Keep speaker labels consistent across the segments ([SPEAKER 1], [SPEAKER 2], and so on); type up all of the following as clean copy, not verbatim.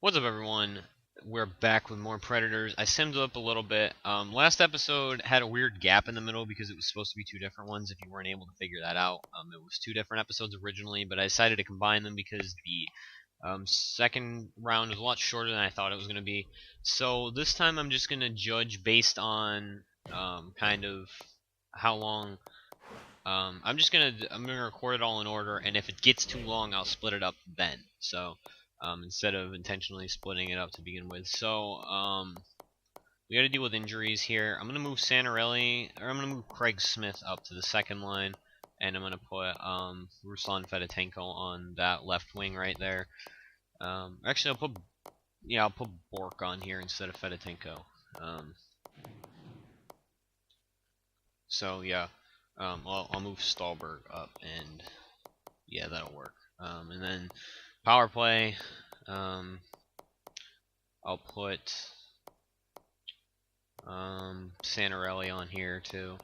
[SPEAKER 1] What's up, everyone? We're back with more Predators. I simmed up a little bit. Last episode had a weird gap in the middle because it was supposed to be two different ones. If you weren't able to figure that out, it was two different episodes originally, but I decided to combine them because the second round was a lot shorter than I thought it was going to be. So this time I'm just going to judge based on kind of how long. I'm gonna record it all in order, and if it gets too long, I'll split it up then. So instead of intentionally splitting it up to begin with. So we got to deal with injuries here. I'm gonna move Santarelli, or I'm gonna move Craig Smith up to the second line, and I'm gonna put Ruslan Fedotenko on that left wing right there. Actually, I'll put Bork on here instead of Fedotenko. So yeah. I'll move Stallberg up, and yeah, that'll work. And then power play, I'll put Santarelli on here too.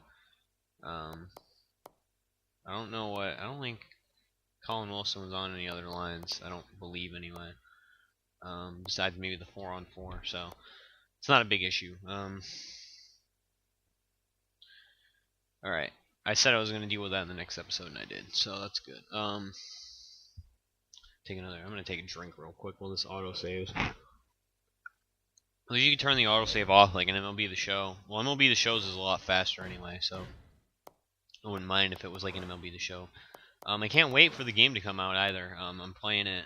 [SPEAKER 1] I don't think Colin Wilson was on any other lines. I don't believe anyway. Besides maybe the 4-on-4, so it's not a big issue. All right. I said I was going to deal with that in the next episode, and I did, so that's good. I'm going to take a drink real quick while this auto saves. You can turn the autosave off like an MLB The Show. Well, MLB The Shows is a lot faster anyway, so I wouldn't mind if it was like an MLB The Show. I can't wait for the game to come out either. I'm playing it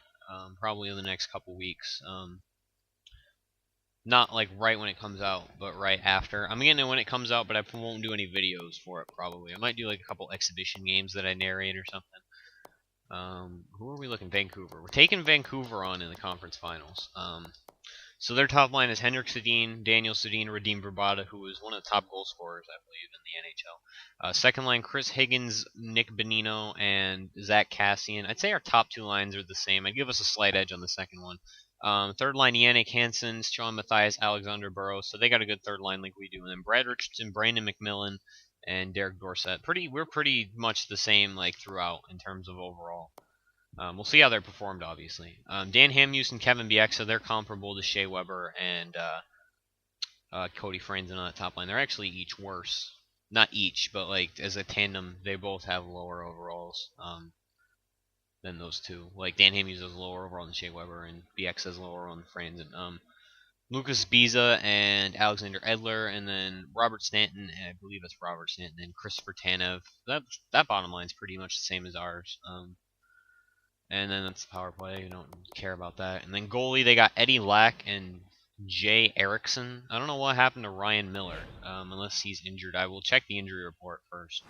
[SPEAKER 1] probably in the next couple weeks. Not like right when it comes out, but right after. I'm getting it when it comes out, but I won't do any videos for it probably. I might do like a couple exhibition games that I narrate or something. Who are we looking? Vancouver. We're taking Vancouver on in the conference finals. So their top line is Henrik Sedin, Daniel Sedin, Radim Vrbata, who is one of the top goal scorers, I believe, in the NHL. Second line, Chris Higgins, Nick Bonino, and Zach Kassian. I'd say our top two lines are the same. I'd give us a slight edge on the second one. Third line, Yannick Hansen, Sean Matthias, Alexander Burrows. So they got a good third line like we do. And then Brad Richardson, Brandon McMillan, and Derek Dorsett. We're pretty much the same like throughout in terms of overall. We'll see how they're performed, obviously. Dan Hamhuis and Kevin Bieksa, they're comparable to Shea Weber and Cody Franzen on that top line. They're actually each worse. Not each, but like as a tandem, they both have lower overalls than those two. Like Dan Hamhuis has lower overall than Shea Weber, and Bieksa has lower on Franzen. Lucas Biza and Alexander Edler, and then Robert Stanton, and I believe it's Robert Stanton, and Christopher Tanev. That bottom line's pretty much the same as ours. And then that's the power play. You don't care about that. And then goalie, they got Eddie Lack and Jay Erickson. I don't know what happened to Ryan Miller, unless he's injured. I will check the injury report first,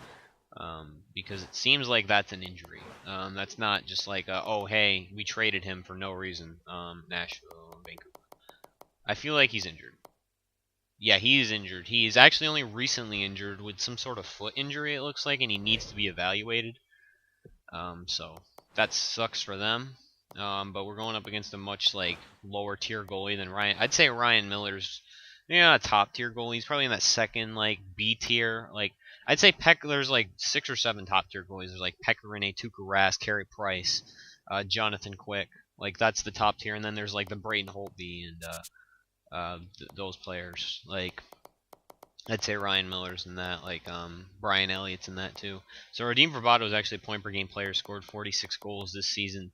[SPEAKER 1] because it seems like that's an injury. That's not just like, oh, hey, we traded him for no reason. Nashville, Vancouver. I feel like he's injured. Yeah, he is injured. He is actually only recently injured with some sort of foot injury, it looks like, and he needs to be evaluated. So that sucks for them. But we're going up against a much like lower tier goalie than Ryan. I'd say Ryan Miller's a top tier goalie. He's probably in that second like B tier. Like I'd say there's like 6 or 7 top tier goalies. There's like Pekka Rinne, Tuukka Rask, Carey Price, Jonathan Quick. Like that's the top tier, and then there's like the Braden Holtby and those players. Like I'd say Ryan Miller's in that, like Brian Elliott's in that too. So Radim Vrbata was actually a point per game player, scored 46 goals this season.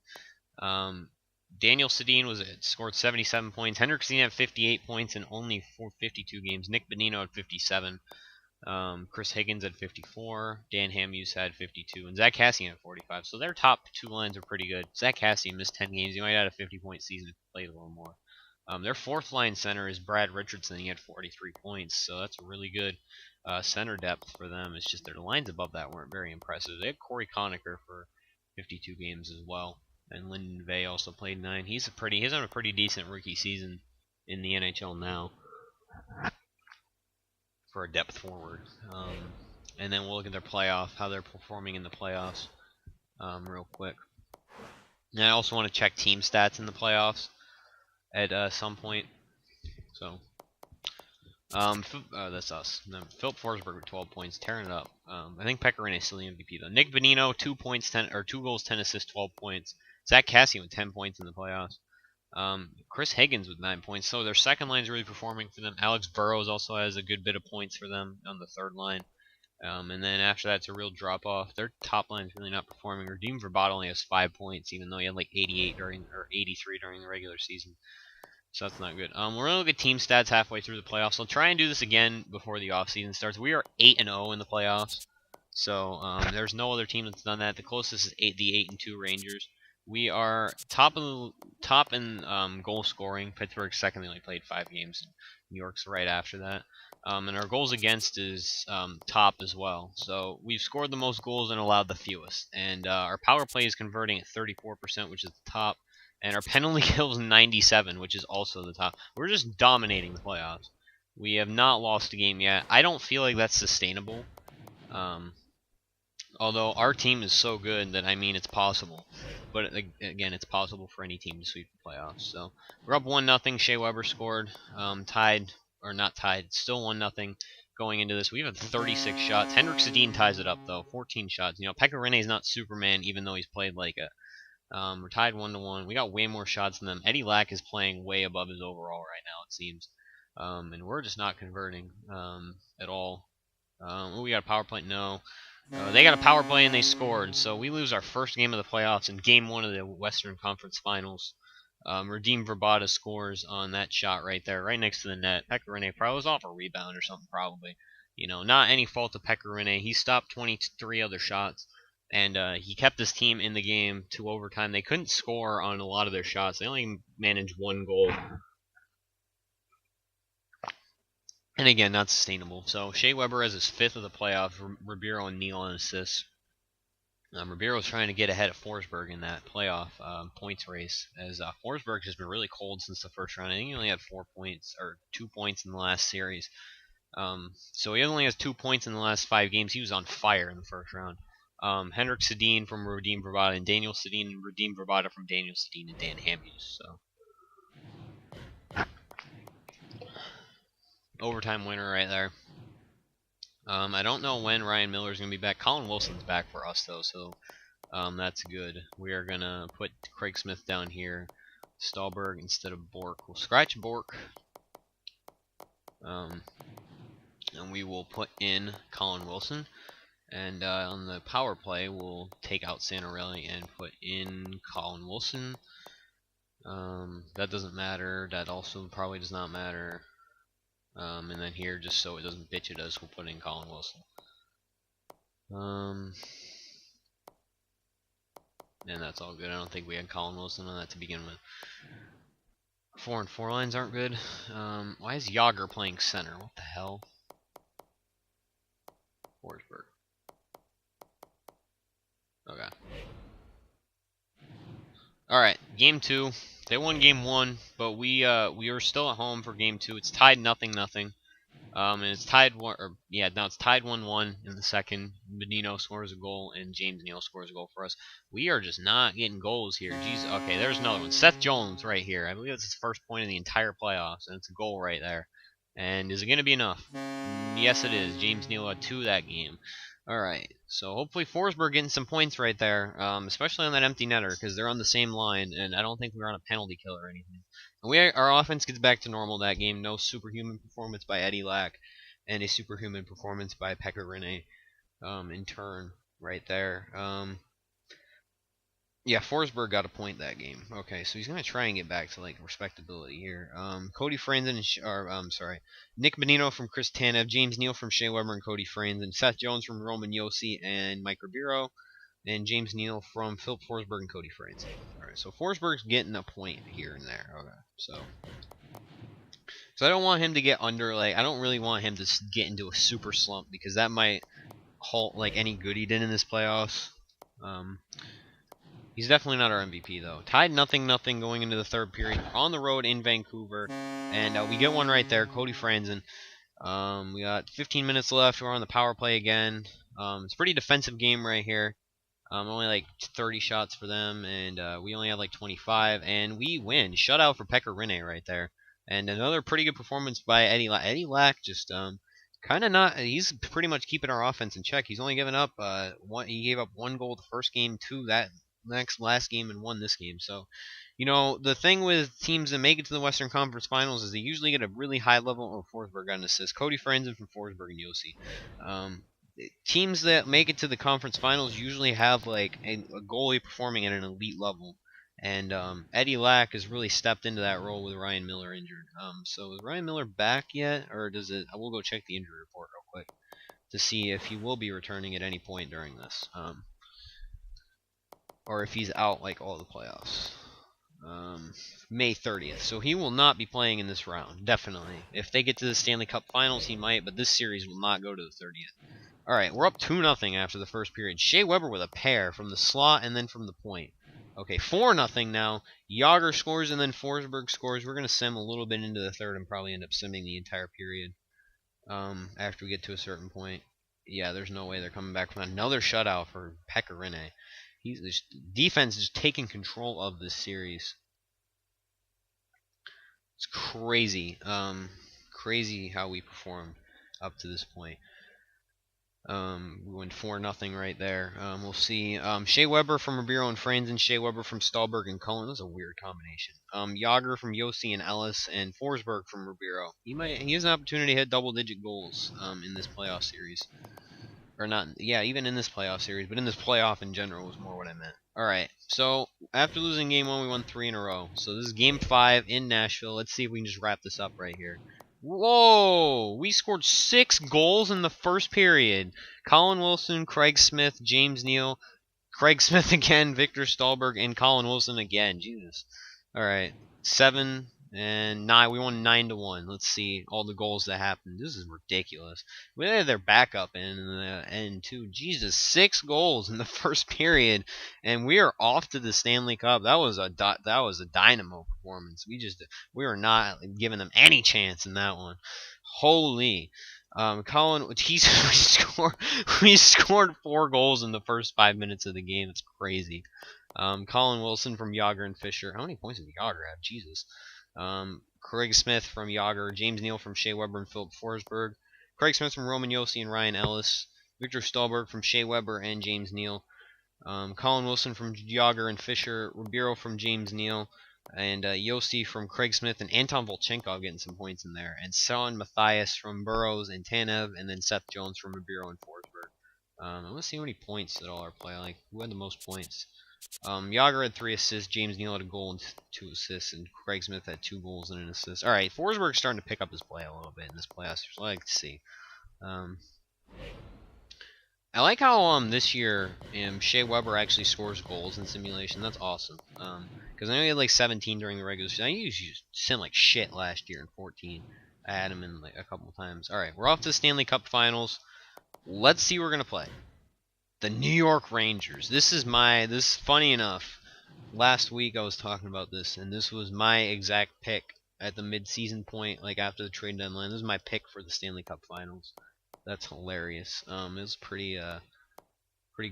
[SPEAKER 1] Daniel Sedin scored 77 points. Henrik Sedin had 58 points in only 452 games. Nick Bonino had 57. Chris Higgins had 54. Dan Hamhuis had 52, and Zach Kassian had 45. So their top two lines are pretty good. Zach Kassian missed 10 games. He might have had a 50-point season if he played a little more. Their fourth line center is Brad Richardson. He had 43 points, so that's a really good center depth for them. It's just their lines above that weren't very impressive. They had Corey Conacher for 52 games as well, and Lyndon Vey also played 9. He's on a pretty decent rookie season in the NHL now for a depth forward. And then we'll look at their playoff, how they're performing in the playoffs, real quick. And I also want to check team stats in the playoffs at some point. So that's us. And then Philip Forsberg with 12 points, tearing it up. I think Pekka Rinne is still the MVP though. Nick Bonino, 2 goals, 10 assists, 12 points. Zach Kassian with 10 points in the playoffs. Chris Higgins with 9 points. So their second line is really performing for them. Alex Burrows also has a good bit of points for them on the third line. And then after that, it's a real drop off. Their top line is really not performing. Radim Verbata only has 5 points, even though he had like 88 or 83 during the regular season. So that's not good. We're gonna look at team stats halfway through the playoffs. I'll try and do this again before the offseason starts. We are 8-0 in the playoffs. So there's no other team that's done that. The closest is the 8-2 Rangers. We are top in goal scoring. Pittsburgh's second. They only played 5 games. New York's right after that. And our goals against is top as well. So we've scored the most goals and allowed the fewest. And our power play is converting at 34%, which is the top. And our penalty kill is 97, which is also the top. We're just dominating the playoffs. We have not lost a game yet. I don't feel like that's sustainable. Although our team is so good that, I mean, it's possible. But again, it's possible for any team to sweep the playoffs. So we're up 1-0. Shea Weber scored. Tied, or not tied, still 1-0 going into this. We have 36 shots. Henrik Sedin ties it up, though. 14 shots. You know, Pekka Rinne is not Superman, even though he's played like a... we're tied 1-1. We got way more shots than them. Eddie Lack is playing way above his overall right now, it seems. And we're just not converting at all. We got a power play? No. They got a power play and they scored, so we lose our first game of the playoffs in Game 1 of the Western Conference Finals. Radim Verbata scores on that shot right there, right next to the net. Pekka Rinne probably was off a rebound or something, probably. You know, not any fault of Pekka Rinne. He stopped 23 other shots, and he kept his team in the game to overtime. They couldn't score on a lot of their shots. They only managed 1 goal. And again, not sustainable. So Shea Weber has his 5th of the playoffs. Ribeiro and Neal on assists. Ribeiro's trying to get ahead of Forsberg in that playoff points race, as Forsberg has been really cold since the first round. I think he only had 4 points or 2 points in the last series. So he only has 2 points in the last 5 games. He was on fire in the first round. Henrik Sedin from Radim Verbata, and Daniel Sedin and Radim Verbata from Daniel Sedin and Dan Hamhuis. So overtime winner right there. I don't know when Ryan Miller's going to be back. Colin Wilson's back for us, though, so that's good. We are going to put Craig Smith down here. Stahlberg instead of Bork. We'll scratch Bork. And we will put in Colin Wilson. And on the power play, we'll take out Santorelli and put in Colin Wilson. That doesn't matter. That also probably does not matter. And then here, just so it doesn't bitch at us, we'll put in Colin Wilson. And that's all good. I don't think we had Colin Wilson on that to begin with. 4 and 4 lines aren't good. Why is Yager playing center? What the hell? Forsberg. Okay. Alright, game 2. They won game 1, but we were still at home for game 2. It's tied 0-0. And it's tied it's tied 1-1 in the second. Menino scores a goal and James Neal scores a goal for us. We are just not getting goals here. Jeez, okay, there's another one. Seth Jones right here. I believe it's his first point in the entire playoffs, and it's a goal right there. And is it going to be enough? Yes, it is. James Neal had 2 that game. Alright, so hopefully Forsberg getting some points right there, especially on that empty netter, because they're on the same line, and I don't think we're on a penalty kill or anything. And our offense gets back to normal that game. No superhuman performance by Eddie Lack, and a superhuman performance by Pekka Rinne in turn right there. Yeah, Forsberg got a point that game. Okay, so he's going to try and get back to, like, respectability here. Cody Franzen, Nick Menino from Chris Tanev, James Neal from Shea Weber and Cody Franzen, Seth Jones from Roman Yossi and Mike Ribeiro, and James Neal from Philip Forsberg and Cody Franzen. Alright, so Forsberg's getting a point here and there. Okay, so I don't want him to get under, like, I don't really want him to get into a super slump, because that might halt, like, any good he did in this playoffs. He's definitely not our MVP, though. Tied 0-0 going into the third period. We're on the road in Vancouver. And we get one right there, Cody Franzen. We got 15 minutes left. We're on the power play again. It's a pretty defensive game right here. Only like 30 shots for them. And we only have like 25. And we win. Shutout for Pekka Rinne right there. And another pretty good performance by Eddie Lack. Eddie Lack just kind of not. He's pretty much keeping our offense in check. He's only given up he gave up 1 goal the first game, 2 that last game, and 1 this game. So You know, the thing with teams that make it to the Western Conference Finals is they usually get a really high level. Oh, Forsberg got an assist. Cody Franzen from Forsberg and Yossi. Teams that make it to the conference finals usually have like a goalie performing at an elite level. And Eddie Lack has really stepped into that role with Ryan Miller injured. So is Ryan Miller back yet, or does it? I will go check the injury report real quick to see if he will be returning at any point during this, or if he's out like all the playoffs. May 30th, so he will not be playing in this round. Definitely, if they get to the Stanley Cup Finals, he might, but this series will not go to the 30th. All right, we're up 2-0 after the first period. Shea Weber with a pair from the slot and then from the point. Okay, 4-0 now. Yager scores and then Forsberg scores. We're going to sim a little bit into the third and probably end up simming the entire period after we get to a certain point. Yeah, there's no way they're coming back from another shutout for Pecorine. This defense is taking control of this series. It's crazy. Crazy how we performed up to this point. We went 4-0 right there. We'll see. Shea Weber from Ribeiro and Franzen, Shea Weber from Stahlberg and Cullen. That's a weird combination. Yager from Yossi and Ellis, and Forsberg from Ribeiro. He has an opportunity to hit double-digit goals in this playoff series. Or not, yeah, even in this playoff series, but in this playoff in general was more what I meant. Alright, so after losing game 1, we won 3 in a row. So this is game 5 in Nashville. Let's see if we can just wrap this up right here. Whoa! We scored 6 goals in the first period. Colin Wilson, Craig Smith, James Neal, Craig Smith again, Victor Stahlberg, and Colin Wilson again. Jesus. Alright, 7 and 9. We won 9-1. Let's see all the goals that happened. This is ridiculous. We had their backup in the end too. Jesus, 6 goals in the first period, and we are off to the Stanley Cup. That was a dynamo performance. We were not giving them any chance in that one. Holy. Colin, we scored 4 goals in the first 5 minutes of the game. It's crazy. Colin Wilson from Yager and Fisher. How many points did Yager have? Jesus. Craig Smith from Yager, James Neal from Shea Weber and Philip Forsberg, Craig Smith from Roman Yossi and Ryan Ellis, Victor Stahlberg from Shea Weber and James Neal, Colin Wilson from Yager and Fisher, Ribeiro from James Neal, and Yossi from Craig Smith, and Anton Volchenkov getting some points in there, and Son Matthias from Burrows and Tanev, and then Seth Jones from Ribeiro and Forsberg. I want to see how many points that all are play. Like, who had the most points? Yager had 3 assists, James Neal had a goal and 2 assists, and Craig Smith had 2 goals and an assist. Alright, Forsberg's starting to pick up his play a little bit in this playoffs, so I like to see. I like how this year Shea Weber actually scores goals in simulation. That's awesome. Because I know he had like 17 during the regular season. I used to send like shit last year in 14. I had him in like a couple times. Alright, we're off to the Stanley Cup Finals. Let's see who we're going to play. The New York Rangers. This is funny enough. Last week I was talking about this, and this was my exact pick at the mid-season point, like after the trade deadline. This is my pick for the Stanley Cup Finals. That's hilarious. It was pretty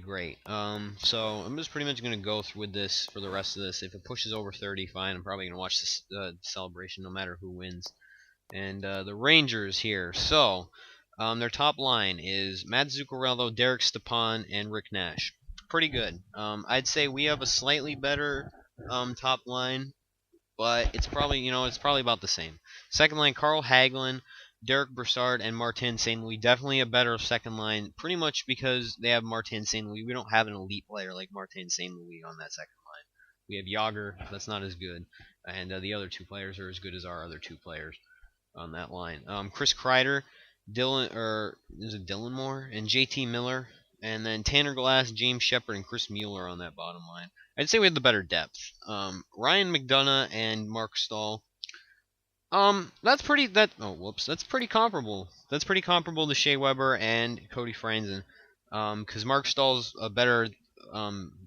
[SPEAKER 1] great. So I'm just pretty much gonna go through with this for the rest of this. If it pushes over 30, fine. I'm probably gonna watch this celebration no matter who wins. And the Rangers here. So. Their top line is Matt Zuccarello, Derek Stepan, and Rick Nash. Pretty good. I'd say we have a slightly better top line, but it's probably about the same. Second line, Carl Hagelin, Derek Brassard, and Martin St. Louis. Definitely a better second line, pretty much because they have Martin St. Louis. We don't have an elite player like Martin St. Louis on that second line. We have Yager, that's not as good, and the other 2 players are as good as our other 2 players on that line. Chris Kreider, Dylan Moore and JT Miller, and then Tanner Glass, James Shepard, and Chris Mueller on that bottom line. I'd say we have the better depth. Ryan McDonough and Mark Stahl. That's pretty comparable. That's pretty comparable to Shea Weber and Cody Franzen. Because Mark Stahl's a better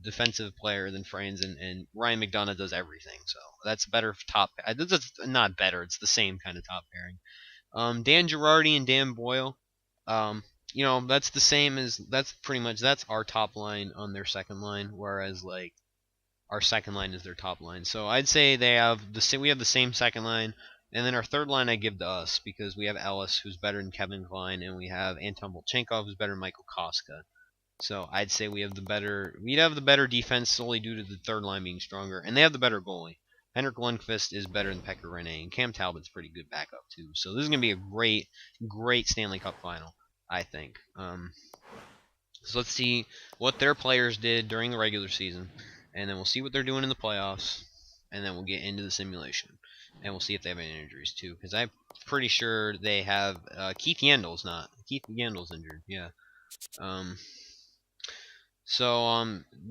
[SPEAKER 1] defensive player than Franzen, and Ryan McDonough does everything. So that's better top. That's not better. It's the same kind of top pairing. Dan Girardi and Dan Boyle, that's the same that's our top line on their second line, whereas like our second line is their top line. So I'd say we have the same second line, and then our third line I give to us because we have Ellis, who's better than Kevin Klein, and we have Anton Volchenkov, who's better than Michael Koska. So I'd say we'd have the better defense solely due to the third line being stronger, and they have the better goalie. Henrik Lundqvist is better than Pekka Rinne, and Cam Talbot's pretty good backup too. So this is gonna be a great Stanley Cup final, I think. So let's see what their players did during the regular season, and then we'll see what they're doing in the playoffs, and then we'll get into the simulation, and we'll see if they have any injuries too, because I'm pretty sure they have Keith Yandle's injured, yeah.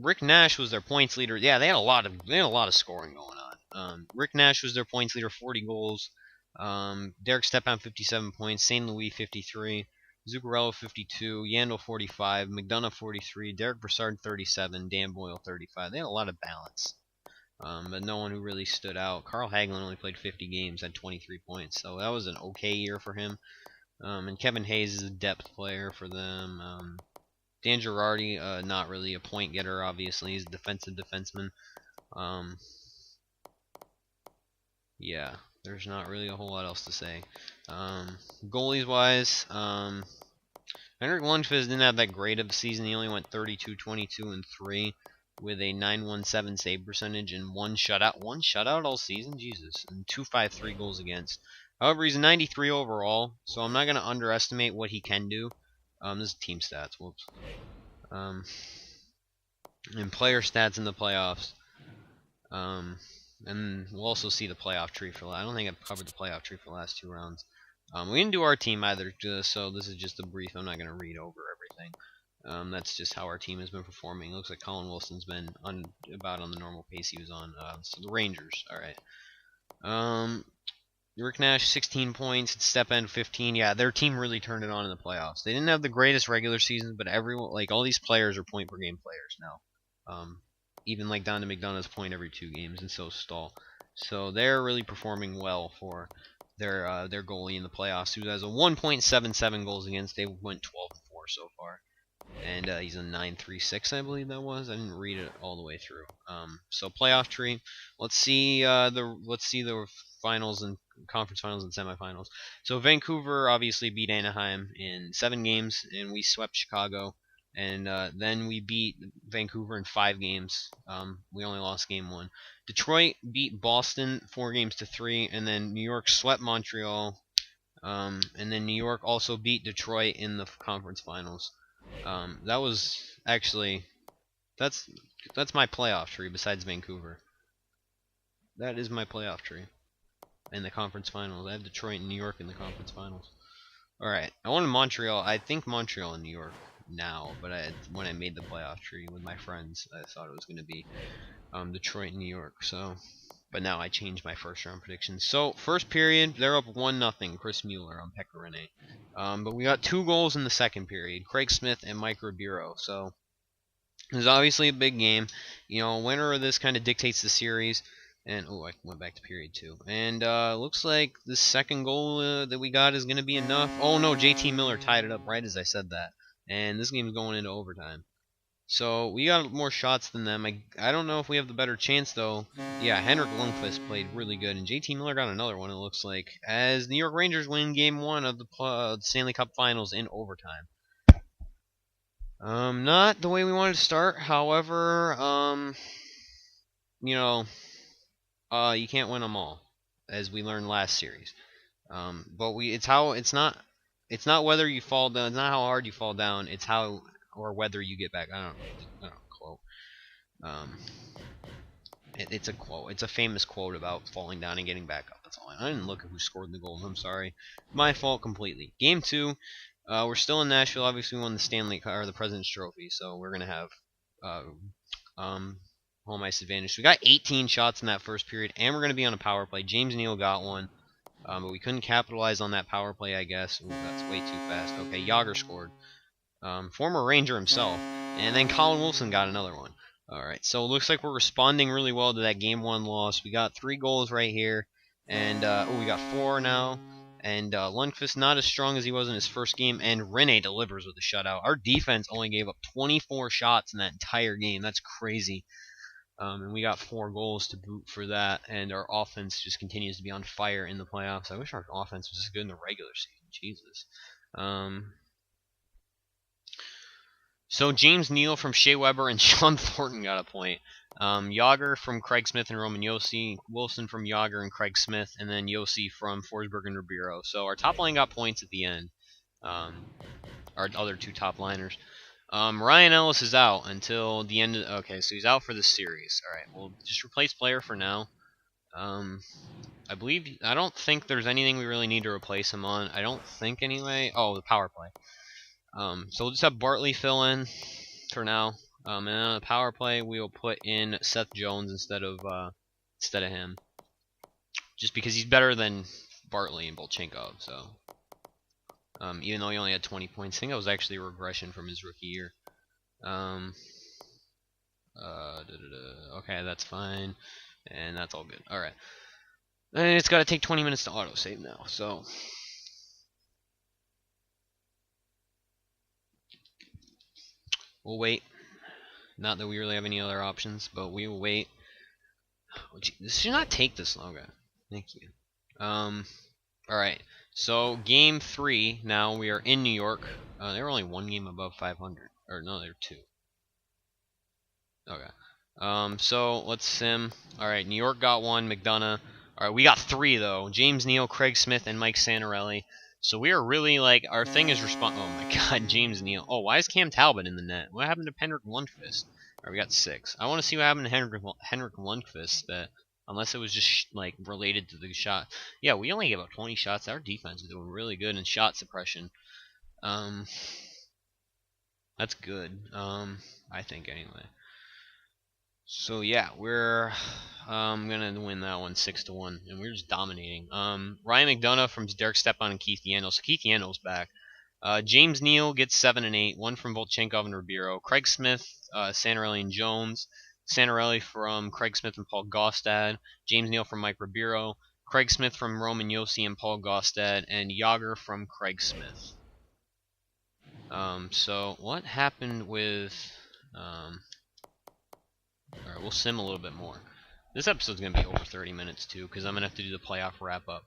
[SPEAKER 1] Rick Nash was their points leader. Yeah, they had a lot of scoring going on. Rick Nash was their points leader, 40 goals. Derek Stepan 57 points, St. Louis 53. Zuccarello 52, Yandle 45, McDonough 43, Derek Brassard 37, Dan Boyle 35. They had a lot of balance, but no one who really stood out. Carl Hagelin only played 50 games, had 23 points, so that was an okay year for him. And Kevin Hayes is a depth player for them. Dan Girardi, not really a point getter, obviously. He's a defensive defenseman. Yeah, there's not really a whole lot else to say. Goalies wise, Henrik Lundqvist didn't have that great of a season. He only went 32, 22, and 3 with a 917 save percentage and one shutout all season. Jesus, and 253 goals against. However, he's a 93 overall, so I'm not going to underestimate what he can do. This is team stats. Whoops. And player stats in the playoffs. And we'll also see the playoff tree for. I don't think I've covered the playoff tree for the last 2 rounds. We didn't do our team either, so this is just a brief. I'm not going to read over everything. That's just how our team has been performing. It looks like Colin Wilson's been about on the normal pace he was on. So the Rangers, all right. Rick Nash 16 points, Stepan 15. Yeah, their team really turned it on in the playoffs. They didn't have the greatest regular season, but everyone, like all these players, are point per game players now. Even like down to McDonough's point every 2 games, and so Stahl. So they're really performing well for their goalie in the playoffs, who has a 1.77 goals against. They went 12-4 so far, and he's a 9.36, I believe that was. I didn't read it all the way through. So playoff tree. Let's see the finals and conference finals and semifinals. So Vancouver obviously beat Anaheim in 7 games, and we swept Chicago. And then we beat Vancouver in 5 games. We only lost game 1. Detroit beat Boston 4-3, and then New York swept Montreal. And then New York also beat Detroit in the conference finals. That was actually that's my playoff tree besides Vancouver. That is my playoff tree in the conference finals. I have Detroit and New York in the conference finals. All right, I wanted Montreal. I think Montreal and New York now, but when I made the playoff tree with my friends, I thought it was going to be Detroit and New York. So, but now I changed my first round predictions. So first period, they're up 1-0. Chris Mueller on Pekka Rinne. But we got 2 goals in the second period. Craig Smith and Mike Ribeiro. So it was obviously a big game. You know, winner of this kind of dictates the series. And I went back to period 2. And looks like the second goal that we got is going to be enough. Oh no, JT Miller tied it up right as I said that. And this game is going into overtime. So we got more shots than them. I don't know if we have the better chance though. Yeah, Henrik Lundqvist played really good, and JT Miller got another one. It looks like as New York Rangers win Game 1 of the Stanley Cup Finals in overtime. Not the way we wanted to start. However, you know, you can't win them all, as we learned last series. But it's not whether you fall down. It's not how hard you fall down. It's how or whether you get back. I don't know, quote. It's a quote. It's a famous quote about falling down and getting back up. That's all. I didn't look at who scored the goals. I'm sorry. My fault completely. Game 2. We're still in Nashville. Obviously, we won the Stanley or the President's Trophy, so we're gonna have home ice advantage. So we got 18 shots in that first period, and we're gonna be on a power play. James Neal got one. But we couldn't capitalize on that power play, I guess. Ooh, that's way too fast. Okay, Yager scored. Former Ranger himself. And then Colin Wilson got another one. Alright, so it looks like we're responding really well to that Game 1 loss. We got 3 goals right here. And, we got 4 now. And Lundqvist not as strong as he was in his first game. And Rinne delivers with a shutout. Our defense only gave up 24 shots in that entire game. That's crazy. And we got 4 goals to boot for that, and our offense just continues to be on fire in the playoffs. I wish our offense was as good in the regular season. Jesus. So James Neal from Shea Weber and Sean Thornton got a point. Yager from Craig Smith and Roman Yossi, Wilson from Yager and Craig Smith, and then Yossi from Forsberg and Ribeiro. So our top line got points at the end. Our other two top liners. Ryan Ellis is out until the end of... Okay, so he's out for this series. Alright, we'll just replace player for now. I don't think there's anything we really need to replace him on. I don't think anyway. Oh, the power play. So we'll just have Bartley fill in for now. And then on the power play, we will put in Seth Jones instead of him, just because he's better than Bartley and Bolchenkov. So, even though he only had 20 points, I think that was actually a regression from his rookie year. Okay, that's fine, and that's all good. All right, and it's got to take 20 minutes to autosave now. So. We'll wait. Not that we really have any other options, but we will wait. This should not take this long. Thank you. Alright. So, game 3, now we are in New York. They were only one game above 500. Or, no, they're 2. Okay. So, let's sim. Alright, New York got 1, McDonough. Alright, we got 3, though. James Neal, Craig Smith, and Mike Santorelli. So we are really, like, our thing is oh my god, James Neal. Oh, why is Cam Talbot in the net? What happened to Henrik Lundqvist? Alright, we got 6. I want to see what happened to Henrik Lundqvist, unless it was just, like, related to the shot. Yeah, we only gave up 20 shots. Our defense is doing really good in shot suppression. That's good, I think, anyway. So yeah, we're gonna win that one 6-1, and we're just dominating. Ryan McDonough from Derek Stepan and Keith Yandel. So Keith Yandel's back. James Neal gets 7 and 8, one from Volchenkov and Ribeiro. Craig Smith, Santorelli and Jones. Santorelli from Craig Smith and Paul Gaustad. James Neal from Mike Ribeiro. Craig Smith from Roman Yossi and Paul Gaustad, and Yager from Craig Smith. So what happened with Alright, we'll sim a little bit more. This episode's going to be over 30 minutes, too, because I'm going to have to do the playoff wrap-up.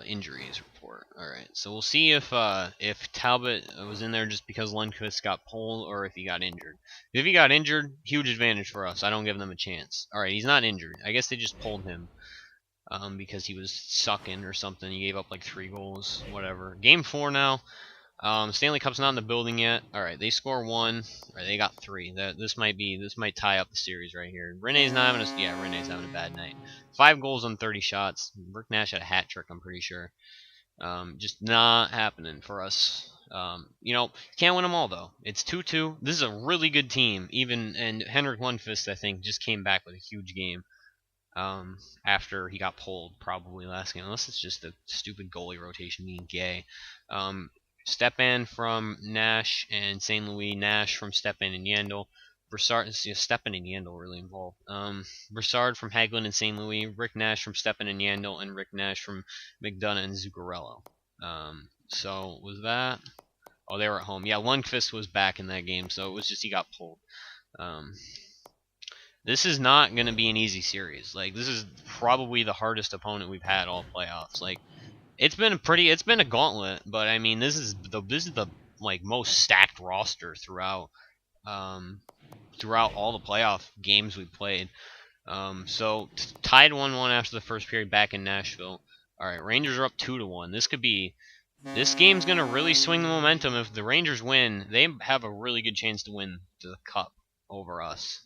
[SPEAKER 1] Injuries report. Alright, so we'll see if Talbot was in there just because Lundqvist got pulled, or if he got injured. If he got injured, huge advantage for us. I don't give them a chance. Alright, he's not injured. I guess they just pulled him. Because he was sucking or something. He gave up like 3 goals, whatever. Game 4 now. Stanley Cup's not in the building yet. Alright, they score 1. Alright, they got 3. This might tie up the series right here. Rene's having a bad night. 5 goals on 30 shots. Rick Nash had a hat trick, I'm pretty sure. Just not happening for us. You know, can't win them all though. It's 2-2. This is a really good team. And Henrik Lundqvist, I think, just came back with a huge game. After he got pulled probably last game, unless it's just a stupid goalie rotation being gay. Stepan from Nash and St. Louis, Nash from Stepan and Yandel. Broussard, Stepan and Yandel really involved. Broussard from Hagelin and St. Louis, Rick Nash from Stepan and Yandel, and Rick Nash from McDonough and Zuccarello. So was that? Oh, they were at home. Yeah, Lundqvist was back in that game, so it was just he got pulled. This is not going to be an easy series. Like, this is probably the hardest opponent we've had all playoffs. Like, it's been a gauntlet, but I mean, this is the like most stacked roster throughout all the playoff games we played. So tied 1-1 after the first period back in Nashville. All right, Rangers are up 2-1. This game's going to really swing the momentum. If the Rangers win, they have a really good chance to win the cup over us.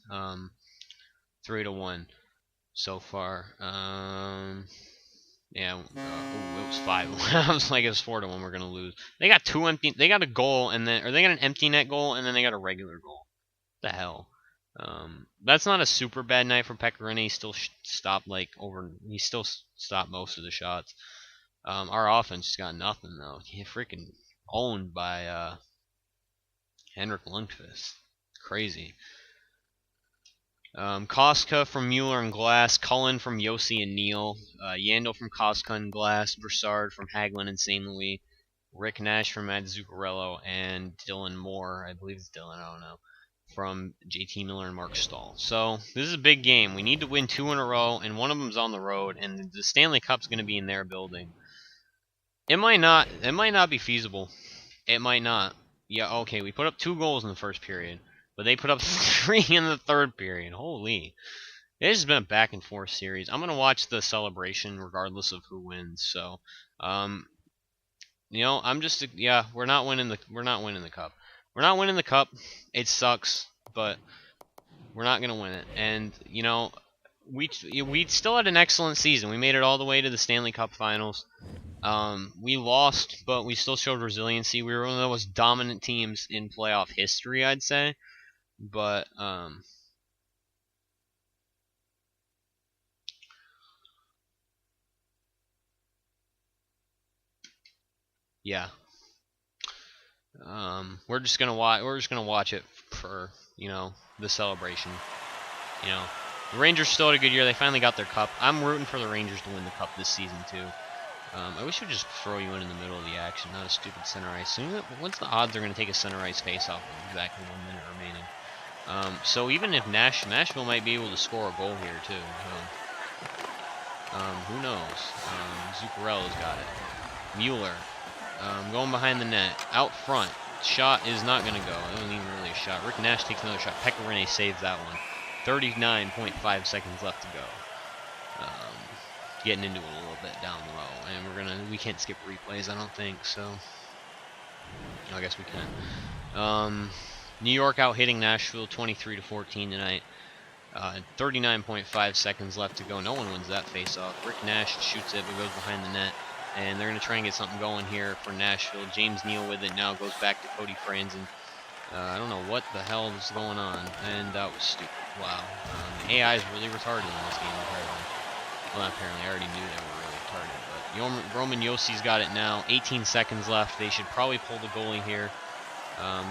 [SPEAKER 1] 3-1 so far. Yeah, it was 5-1. I was like, it was 4-1. We're gonna lose. They got They got a goal, and then they got an empty net goal, and then they got a regular goal. What the hell? That's not a super bad night for Pecorino. He still stopped He still stopped most of the shots. Our offense just got nothing though. He freaking owned by Henrik Lundqvist. Crazy. Koska from Mueller and Glass, Cullen from Yossi and Neal, Yandel from Koska and Glass, Broussard from Hagelin and St. Louis, Rick Nash from Matt Zuccarello, and Dylan Moore, I believe it's Dylan, I don't know, from JT Miller and Mark Stahl. So this is a big game. We need to win 2 in a row, and one of them's on the road, and the Stanley Cup's going to be in their building. It might not be feasible. It might not. Yeah, okay, we put up 2 goals in the first period, but they put up 3 in the third period. Holy. It has been a back and forth series. I'm gonna watch the celebration regardless of who wins. So, um, I'm just yeah, we're not winning the cup. We're not winning the cup. It sucks, but we're not gonna win it. And we still had an excellent season. We made it all the way to the Stanley Cup Finals. We lost, but we still showed resiliency. We were one of the most dominant teams in playoff history, I'd say. But yeah, we're just gonna watch. We're just gonna watch it for the celebration. The Rangers still had a good year. They finally got their cup. I'm rooting for the Rangers to win the cup this season too. I wish we'd just throw you in the middle of the action, not a stupid center ice. What's the odds they're going to take a center ice face-off with exactly 1 minute remaining? So even if Nashville might be able to score a goal here too. Who knows? Zuccarello's got it. Mueller going behind the net. Out front. Shot is not going to go. It wasn't even really a shot. Rick Nash takes another shot. Pecorine saves that one. 39.5 seconds left to go. Getting into it a little bit down low, and we can't skip replays, I don't think, so I guess we can. New York out hitting Nashville 23-14 tonight. 39.5 seconds left to go. No one wins that face-off. Rick Nash shoots it, but goes behind the net, and they're going to try and get something going here for Nashville. James Neal with it now, goes back to Cody Franzen. I don't know what the hell is going on, and that was stupid. Wow. The AI is really retarded in this game, apparently. Well, not apparently. I already knew they were really retarded. But Roman Yossi's got it now. 18 seconds left. They should probably pull the goalie here.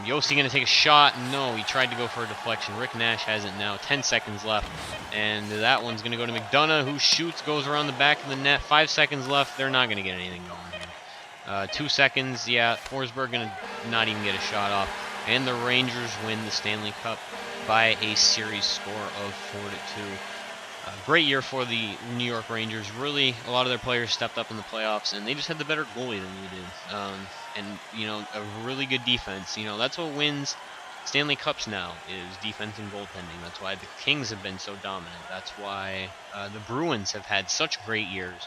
[SPEAKER 1] Yossi going to take a shot. No, he tried to go for a deflection. Rick Nash has it now. 10 seconds left. And that one's going to go to McDonough, who shoots, goes around the back of the net. 5 seconds left. They're not going to get anything going here. 2 seconds. Yeah, Forsberg going to not even get a shot off. And the Rangers win the Stanley Cup by a series score of 4-2. Great year for the New York Rangers. Really, a lot of their players stepped up in the playoffs, and they just had the better goalie than we did. And a really good defense. That's what wins Stanley Cups now, is defense and goaltending. That's why the Kings have been so dominant. That's why the Bruins have had such great years,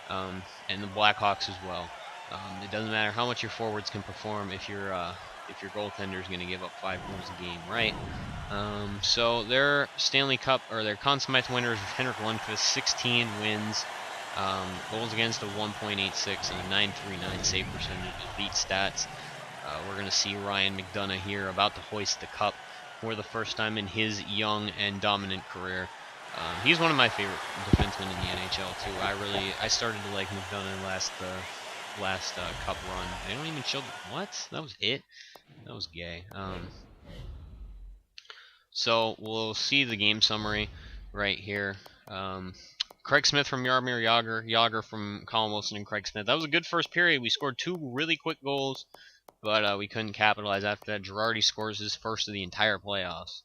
[SPEAKER 1] and the Blackhawks as well. It doesn't matter how much your forwards can perform if your goaltender is going to give up 5 goals a game, right? So their Stanley Cup, or their Conn Smythe winners, Henrik Lundqvist, 16 wins, goals against a 1.86 and a 9.39 save percentage, elite stats. We're going to see Ryan McDonough here about to hoist the cup for the first time in his young and dominant career. He's one of my favorite defensemen in the NHL too. I started to like McDonough last cup run. They don't even show what? That was it? That was gay. So we'll see the game summary right here. Craig Smith from Jaromir Jagr, Jagr from Colin Wilson, and Craig Smith. That was a good first period. We scored 2 really quick goals, but we couldn't capitalize after that. Girardi scores his first of the entire playoffs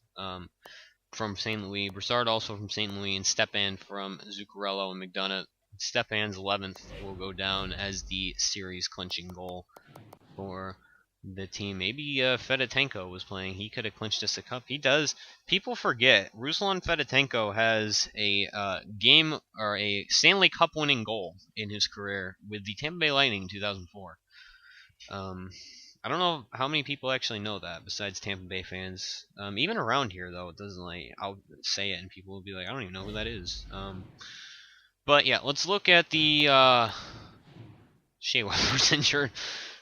[SPEAKER 1] from St. Louis. Broussard also from St. Louis, and Stepan from Zuccarello and McDonough. Stepan's 11th will go down as the series clinching goal for the team. Maybe Fedotenko was playing. He could have clinched us a cup. He does. People forget Ruslan Fedotenko has a game or a Stanley Cup winning goal in his career with the Tampa Bay Lightning in 2004. I don't know how many people actually know that besides Tampa Bay fans. Even around here though, it doesn't I'll say it and people will be like, I don't even know who that is. But yeah, let's look at the Shea Weber's injured.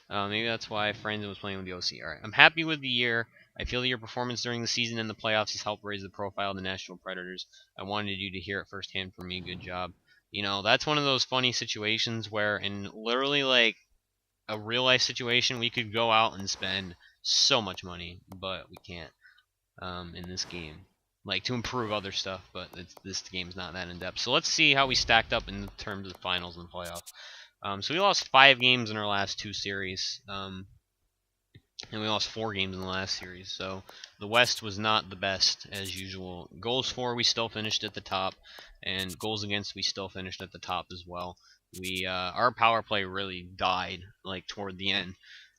[SPEAKER 1] Maybe that's why Franzen was playing with the OC. Alright, I'm happy with the year. I feel that your performance during the season and the playoffs has helped raise the profile of the Nashville Predators. I wanted you to hear it firsthand from me. Good job. That's one of those funny situations where in literally like a real life situation, we could go out and spend so much money, but we can't in this game. Like to improve other stuff, but this game's not that in depth. So let's see how we stacked up in terms of the finals and the playoffs. So we lost 5 games in our last 2 series, and we lost 4 games in the last series. So the West was not the best as usual. Goals for, we still finished at the top, and goals against, we still finished at the top as well. Our power play really died like toward the end.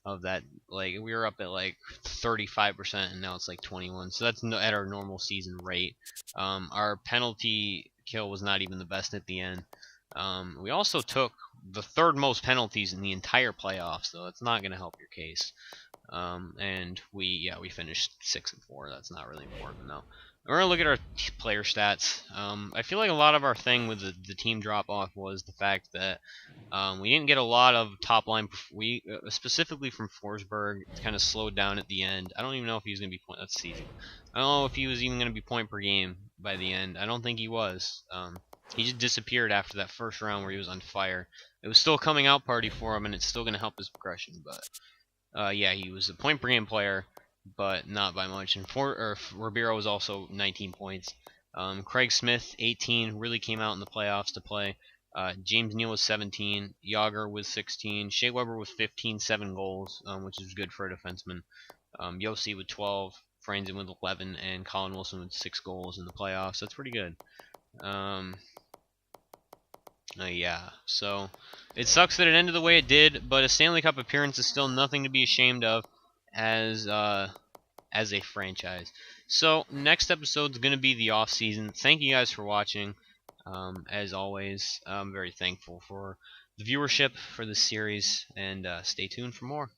[SPEAKER 1] of that. Like we were up at like 35%, and now it's like 21. So that's at our normal season rate. Our penalty kill was not even the best at the end. We also took the third most penalties in the entire playoffs, so it's not going to help your case. And we finished 6-4. That's not really important though. We're gonna look at our player stats. I feel like a lot of our thing with the team drop off was the fact that we didn't get a lot of top line. We specifically from Forsberg, kind of slowed down at the end. I don't even know if he was gonna be point. Let's see. I don't know if he was even gonna be point per game by the end. I don't think he was. He just disappeared after that first round where he was on fire. It was still a coming out party for him, and it's still gonna help his progression, but. Yeah, he was a point per game player, but not by much. And Ribeiro was also 19 points. Craig Smith, 18, really came out in the playoffs to play. James Neal was 17. Yager was 16. Shea Weber was 15, 7 goals, which is good for a defenseman. Yossi with 12. Franzen with 11. And Colin Wilson with 6 goals in the playoffs. That's pretty good. Yeah, so it sucks that it ended the way it did, but a Stanley Cup appearance is still nothing to be ashamed of as a franchise. So next episode is going to be the off season. Thank you guys for watching. As always, I'm very thankful for the viewership for this series, and stay tuned for more.